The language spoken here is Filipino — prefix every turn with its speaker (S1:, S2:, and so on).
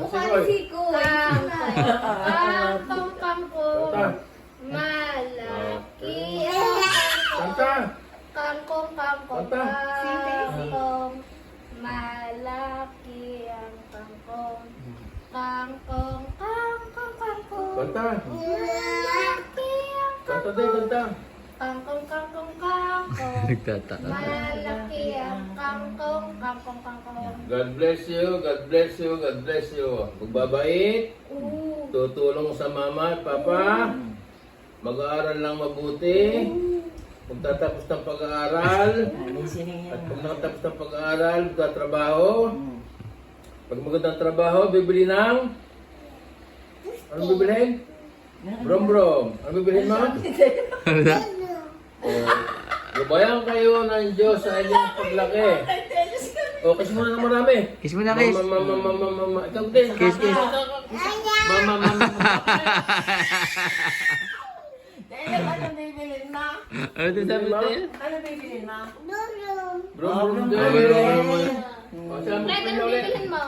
S1: Kamukha ni Sikoy. Kangkong kangkong. Malaki ang kangkong. Kangkong kangkong kangkong. Malaki ang kangkong. Kangkong kangkong kangkong. Malaki ang kangkong. Kangkong kangkong kangkong.
S2: Nagtataka.
S1: Malaki ang kangkong. Kangkong kangkong.
S3: God bless you, God bless you, God bless you. Magbabait, tutulong sa mama at papa, mag-aaral lang mabuti, magtatapos ng pag-aaral, at pag nakatapos ng pag-aaral, magtatrabaho. Pag magandang trabaho, bibili ng... Ano bibilihin? Brom-brom. Ano bibilihin mo? Gabayan kayo ng Diyos sa inyong paglaki. O, kiss muna ng marami.
S2: Kiss mo na, kiss.
S3: Mama. Ikaw din.
S2: Kiss, kiss.
S3: Mama.
S4: Ano bibilin mo?
S2: Ano din sabi tayo?
S4: Ano bibilin mo?
S3: Brom-brom din.
S2: Brom-brom.
S3: O, sabi
S1: Fred,
S3: ko
S1: ano
S3: ulit.
S1: bibilhin mo?